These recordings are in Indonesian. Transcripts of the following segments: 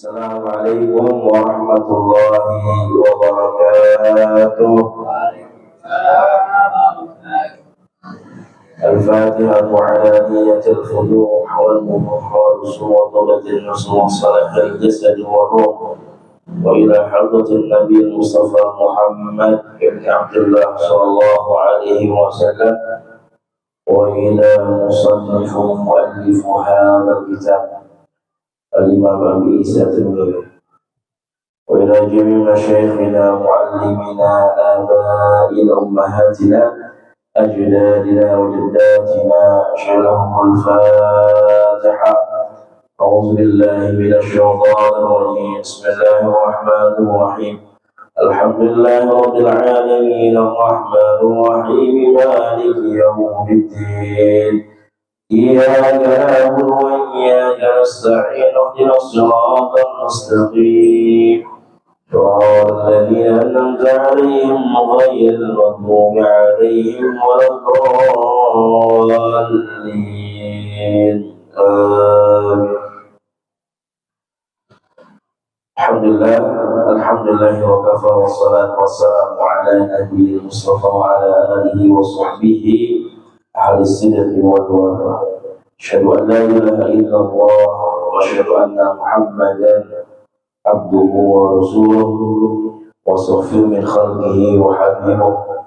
Assalamualaikum warahmatullahi wabarakatuh. الفاتحة على نية الخضوع والمخالص وطلة النصر وصلاح الجسد والروح وإلى حضرة النبي المصطفى محمد بن عبد الله صلى الله عليه وسلم وإلى مصنف مؤلف هذا الكتاب الإمام أبي عيسى الترمذي وإلى جميع مشايخنا معلمنا آبائنا أمهاتنا أجدادنا وجداتنا لهم الفاتحة. أعوذ بالله من الشيطان الرجيم. بسم الله الرحمن الرحيم. الحمد لله رب العالمين الرحمن الرحيم مالك يوم الدين إياك نعبد وإياك نستعين اهدنا الصراط المستقيم صراط الذين أنعمت عليهم غير المغضوب عليهم ولا الضالين آمين. Alhamdulillah wa kafa wa salatu wassalamu ala nabi Mustafa wa ala alihi wa sahbihi ahli sidqi wal wafa. Asyhadu an la ilaha illallah wa asyhadu anna Muhammadan abduhu wa rasuluhu wa safiyyu min khalqihi wa habibuhu.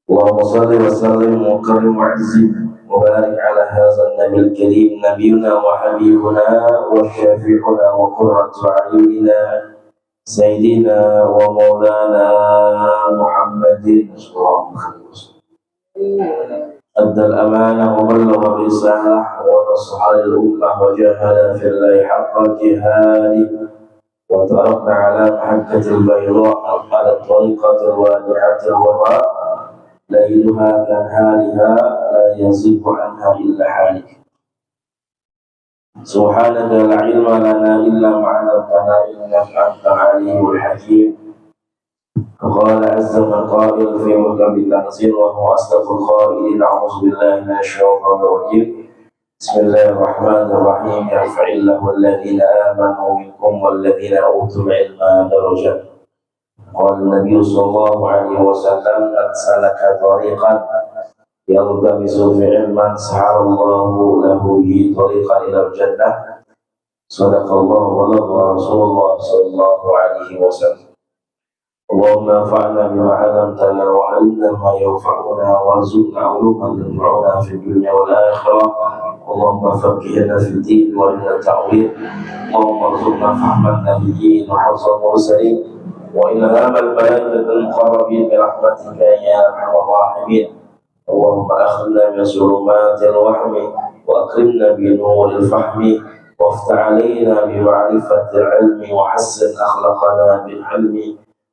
Allahumma salli wa sallim wa karim wa azzim وبارك على هذا النبي الكريم نبينا وحبيبنا وشافعنا وقرة أعيننا سيدنا ومولانا محمد صلى الله عليه وسلم. أدى الأمانة وبلغ الرسالة ونصح للأمة وجاهد في الله حق جهاده وتركنا على محجة البيضاء على الطريقة الوادعة الوراء ليلها كنهارها لا يزيغ عنها إلا حالك. سبحانك لا علم لنا إلا ما علمتنا إنك أنت العليم الحكيم. قال عز من قائل في محكم التنزيل وهو أصدق القائلين أعوذ بالله من الشيطان الرجيم. بسم الله الرحمن الرحيم. يرفع الله الذين آمنوا منكم والذين أوتوا العلم درجات. قال النبي صلى الله عليه وسلم من سلك طريقا يلتمس في علما سهل الله له به طريقا إلى الجنة. صدق الله وبلغ رسول الله صلى الله عليه وسلم. اللهم انفعنا بما علمتنا وعلمنا ما ينفعنا وارزقنا علوما تنفعنا في الدنيا والآخرة. اللهم فقهنا في الدين وارنا التأويل. اللهم ارزقنا فهم النبيين وحفظ المرسلين وإلهام الملائكة المقربين برحمتك يا أرحم الراحمين. اللهم أخذنا من ظلمات الوهم وأكرمنا بنور الفهم وافتح علينا بمعرفة العلم وحسن أخلاقنا بالحلم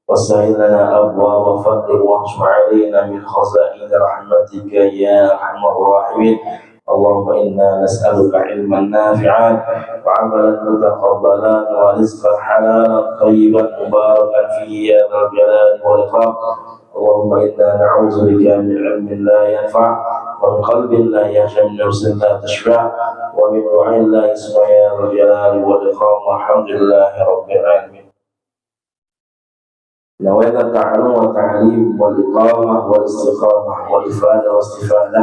وسهل لنا أبواب فضلك وانشر علينا من خزائن رحمتك يا أرحم الراحمين. اللهم إنا نسألك علما نافعا وعملا متقبلا ورزقا حلالا طيبا مباركا فيه يا ذا الجلال والإكرام. اللهم إنا نعوذ بك من علم لا ينفع ومن قلب لا يخشى من نفس لا تشبع ومن عين لا يسمع يا ذا الجلال والإكرام. والحمد لله رب العالمين. نويت التعلم والتعليم والإقامة والاستقامة والإفادة والاستفادة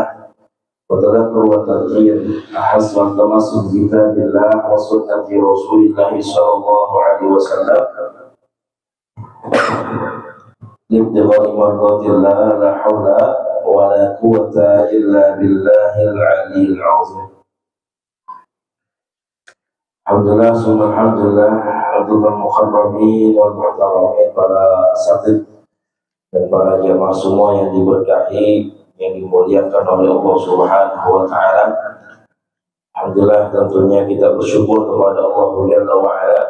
وتذكر وتذكير أحسن التمسك بكتاب الله وسنة رسول الله صلى الله عليه وسلم لابتغاء مرضات الله لا حول ولا قوة إلا بالله العلي العظيم. Alhamdulillah, summa alhamdulillah, Abdullah Muharramin wal Muhtaramin, para asatid dan para jamaah semua yang diberkahi, yang dimuliakan oleh Allah Subhanahu wa Ta'ala. Alhamdulillah, tentunya kita bersyukur kepada Allah Jalla wa Ala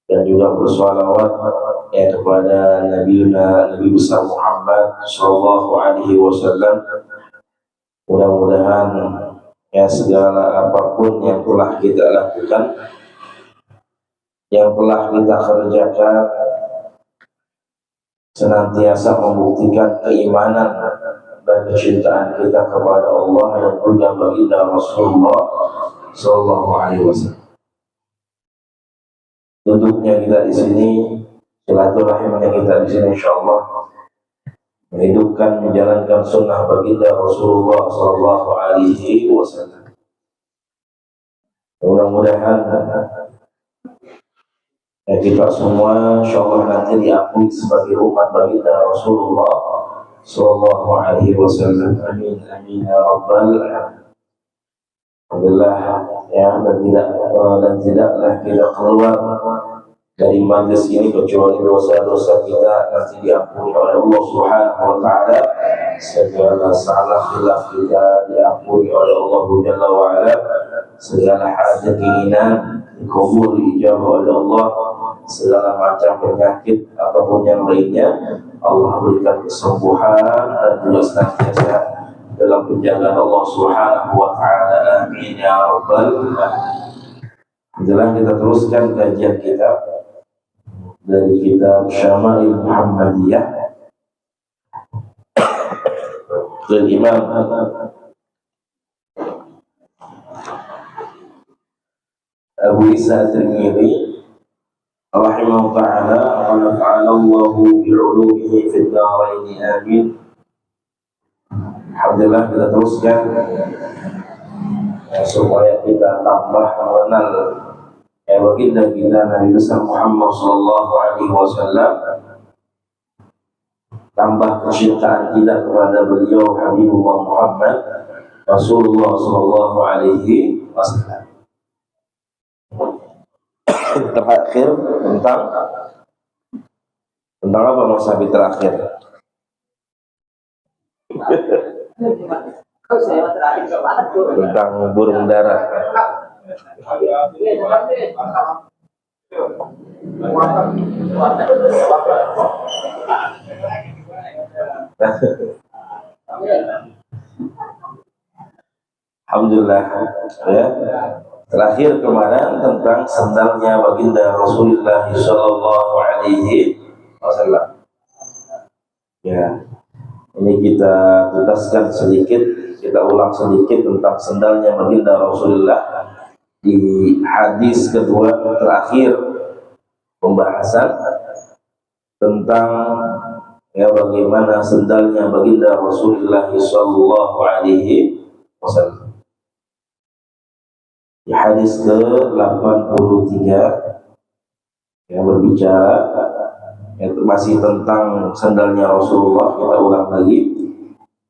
dan juga bersalawat kepada Nabi besar Muhammad sallallahu alaihi wasallam. Mudah-mudahan ya segala apapun yang telah kita lakukan, yang telah kita kerjakan, senantiasa membuktikan keimanan dan kecintaan kita kepada Allah dan juga baginda Rasulullah sallallahu alaihi wasallam. duduknya kita di sini, silaturahimnya kita di sini, insyaallah menghidupkan menjalankan sunnah baginda Rasulullah Sallallahu Alaihi Wasallam. Mudah-mudahan kita semua insyaallah nanti diakui sebagai umat baginda Rasulullah Sallallahu Alaihi Wasallam. Amin amin ya rabbal alamin. Alhamdulillah ya, dan tidaklah kita keluar dari majlis ini kecuali dosa-dosa kita nanti diampuni oleh Allah Subhanahu wa taala, segala salah khilaf kita diampuni oleh Allah Jalla wa ala, segala hajat keinginan dikabul dijawab oleh Allah, segala macam penyakit ataupun yang lainnya Allah berikan kesembuhan dan juga senantiasa dalam penjagaan Allah Subhanahu wa taala. Amin ya rabbal alamin. Setelah kita teruskan kajian kita dari kitab Syama'il Muhammadiyah dari Imam Abu Isa At-Tirmidzi rahimahullah ta'ala wa nafa'ana Allahu bi'ulumihi fid dharain amin. Alhamdulillah, kita teruskan supaya kita tambah mengenal baginda kita Nabi besar Muhammad sallallahu alaihi wasallam, tambah kecintaan kita kepada beliau Habibullah Muhammad Rasulullah sallallahu alaihi wasallam. Terakhir tentang apa Mas Habib terakhir? Tentang burung dara. Alhamdulillah ya. Terakhir kemarin tentang sandalnya baginda Rasulullah sallallahu alaihi wasallam. Ya. Ini kita tuntaskan sedikit, kita ulang sedikit tentang sandalnya baginda Rasulullah di hadis kedua terakhir pembahasan tentang bagaimana sandalnya baginda Rasulullah sallallahu alaihi wasallam. Di hadis ke-83 yang berbicara masih tentang sandalnya Rasulullah, kita ulang lagi.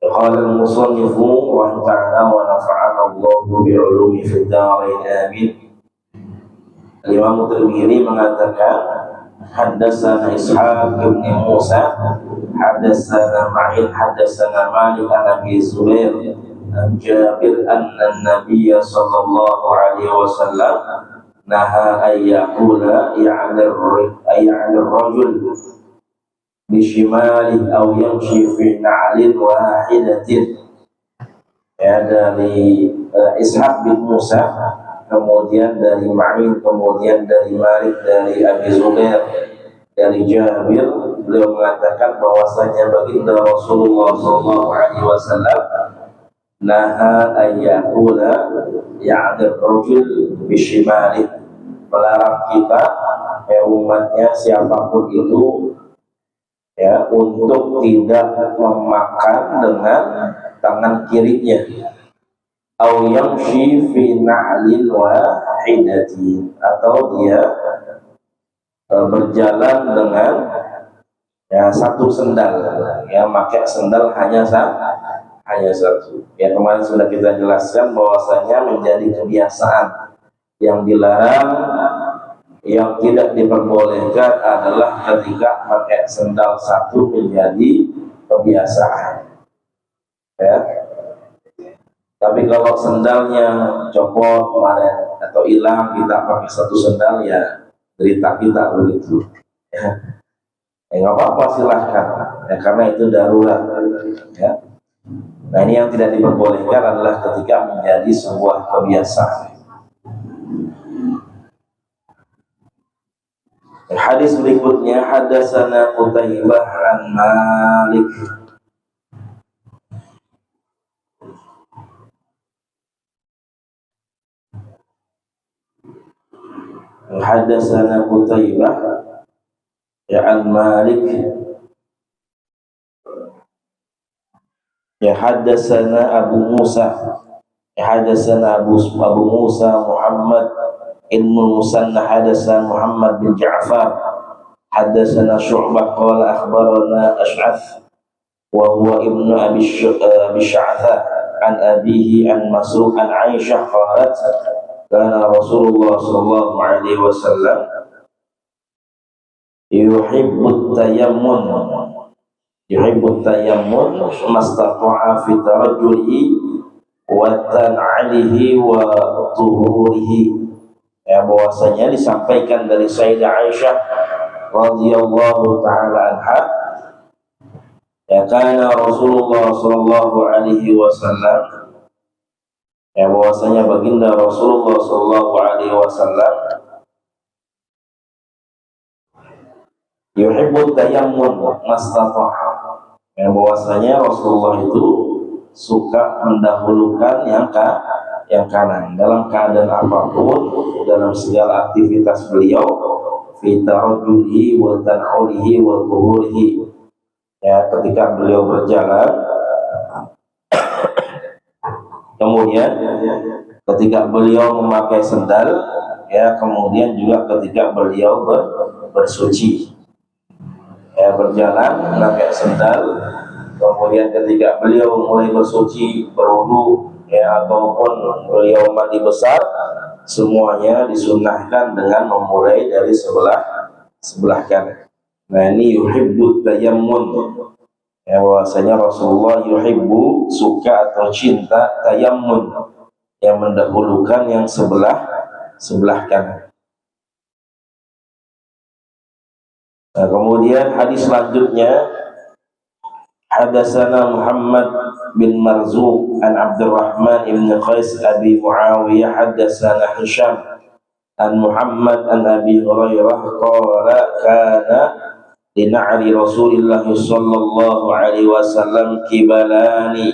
Qala al-musannifu wa ta'ala wa nafa'ana Allahu bi'ulumi fid dharain amin. Imam Tirmidzi mengatakan haddatsana Ishaq bin Musa haddatsana Ma'in haddatsana Malik an Abi Zubair an Jabir anna an-nabiy sallallahu alaihi wasallam naha ayyakula ya'al rajul bishimali aw yamshi fi na'lin wahidatin. Ya, dari Ishaq bin Musa, kemudian dari Ma'in, kemudian dari Malik, dari Abi Zubair, dari Jabir, beliau mengatakan bahwasanya baginda Rasulullah SAW naha ayyakula ya'al rajul bishimali, melarang kita umatnya siapapun itu untuk tidak memakan dengan tangan kirinya, au yamshi fi na'lin wahidatin, atau dia berjalan dengan satu sendal, pakai sendal hanya satu. Kemarin sudah kita jelaskan bahwasanya menjadi kebiasaan yang dilarang, yang tidak diperbolehkan adalah ketika pakai sendal satu menjadi kebiasaan. Tapi kalau sendalnya copot kemarin atau hilang, kita pakai satu sendal, ya derita kita begitu. Nggak apa-apa, silahkan. Karena itu darurat. Nah, ini yang tidak diperbolehkan adalah ketika menjadi sebuah kebiasaan. Hadis berikutnya, hadatsana Qutaibah an Malik. Hadatsana Qutaibah ya an Malik ya hadatsana Abu Musa ya hadatsana Abu Musa Muhammad ilmu Musanna hadatsana Muhammad bin Ja'far hadatsana Syu'bah qala akhbarana Ash'ath wa huwa ibnu Abi Sya'tha an abihi an Masruq an Aisyah qalat kana Rasulullah sallallahu alaihi wasallam yuhibbut tayammun mastata'a fi tarajjulihi wa tan'alihi wa tuhurihi. Ya, bahwasanya disampaikan dari Sayyidah Aisyah radhiyallahu taala anha, ya kana Rasulullah sallallahu alaihi wasallam, ya bahwasanya baginda Rasulullah sallallahu alaihi wasallam yuhibbut tayammun mastata'a, ya bahwasanya Rasulullah itu suka mendahulukan yang kanan dalam keadaan apapun, dalam segala aktivitas beliau, fi tarajjulihi wa tan'ulihi wa tuhurihi, ya ketika beliau berjalan, kemudian ketika beliau memakai sendal, ya kemudian juga ketika beliau bersuci, ya berjalan memakai sendal, kemudian ketika beliau mulai bersuci, berwudu, ya ataupun beliau mandi besar, semuanya disunnahkan dengan memulai dari sebelah kanan. Nah ini yuhibbut tayammun, ya bahwasanya Rasulullah yuhibbu, suka atau cinta, tayammun, yang mendahulukan yang sebelah kanan. Nah, kemudian hadis selanjutnya hadatsana Muhammad bin Marzuq an Abdurrahman ibn Qais Abi Muawiyah hadatsana Hisham an Muhammad an Abi Hurairah qala kana lina'ri Rasulillah sallallahu alaihi wasallam kibalani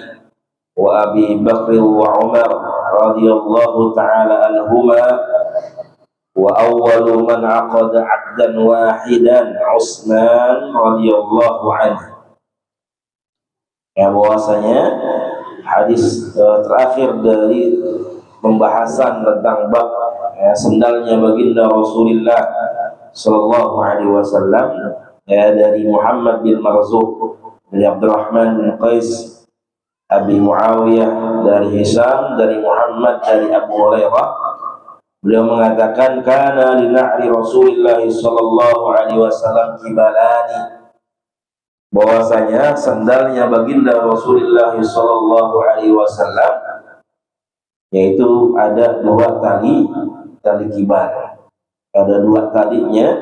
wa Abi Bakr wa Umar radhiyallahu ta'ala anhuma wa awwalu man aqada 'aqdan wahidan Utsman radhiyallahu anhu. Ya bahwasanya hadis terakhir dari pembahasan tentang bab, ya, sendalnya baginda Rasulullah sallallahu alaihi wasallam, ya dari Muhammad bin Marzuq, dari Abdurrahman bin Qais Abi Muawiyah, dari Hisham, dari Muhammad, dari Abu Hurairah. Beliau mengatakan kana lina'ri Rasulillah sallallahu alaihi wasallam kibalani, bahwasanya sendalnya baginda Rasulullah sallallahu alaihi wasallam yaitu ada dua tali kibal, ada dua talinya.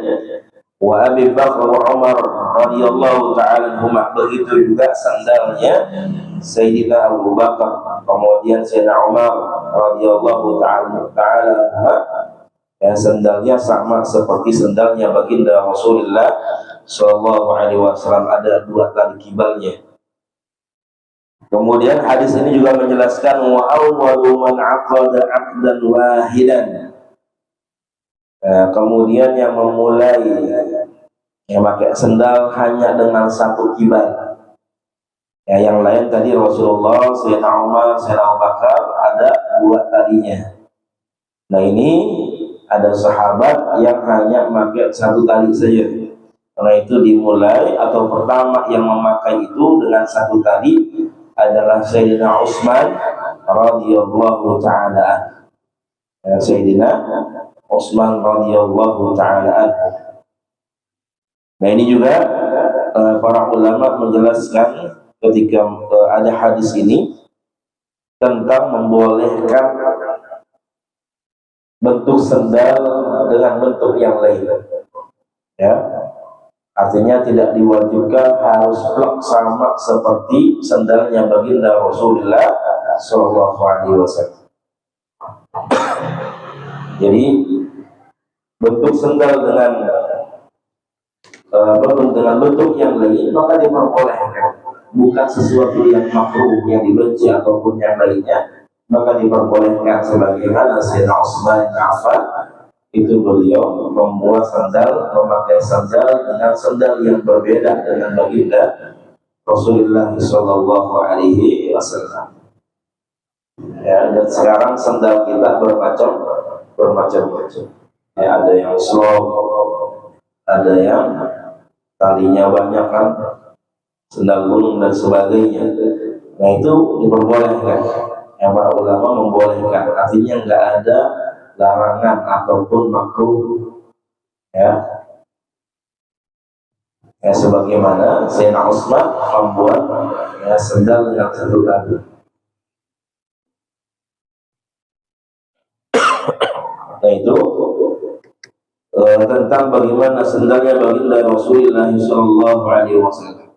Wa Abi Bakr wa Umar radhiyallahu ta'ala anhuma, begitu juga sandalnya Sayyidina Abu Bakar, kemudian Sayyidina Umar radhiyallahu ta'ala anhuma, yang sandalnya sama seperti sandalnya baginda Rasulullah sallallahu alaihi wasallam, ada dua tali kibalnya. Kemudian hadis ini juga menjelaskan wa awwalu man aqada 'aqdan wahidan, kemudian yang memulai yang pakai sendal hanya dengan satu kibal, ya yang lain tadi Rasulullah, Sayyidina Umar, Sayyidina Abu Bakar ada dua talinya. Nah ini ada sahabat yang hanya memakai satu tali saja. Karena itu dimulai atau pertama yang memakai itu dengan satu tali adalah Sayyidina Utsman radhiyallahu ta'ala, ya, Sayyidina Utsman radhiyallahu ta'ala. Nah ini juga para ulama menjelaskan ketika ada hadis ini tentang membolehkan bentuk sendal dengan bentuk yang lain, ya artinya tidak diwajibkan harus plek sama seperti sendalnya baginda Rasulullah sallallahu alaihi wasallam. Jadi bentuk sendal dengan bentuk yang lain maka diperbolehkan, bukan sesuatu yang makruh, yang dibenci ataupun yang lainnya, maka diperbolehkan sebagaimana Sayyidina Utsman bin Affan itu beliau membuat sandal, memakai sandal dengan sandal yang berbeda dengan baginda Rasulullah Shallallahu Alaihi Wasallam. Ya, dan sekarang sandal kita bermacam-macam. Ya, ada yang slow, ada yang talinya banyak kan, sandal gunung dan sebagainya. Nah itu diperbolehkan. Yang para ulama membolehkan, artinya nggak ada larangan ataupun makruh. Ya, ya sebagaimana Sayyidina Utsman membuat ya, sandal yang satu tadi. Nah itu tentang bagaimana sendalnya baginda Rasulullah Sallallahu Alaihi Wasallam.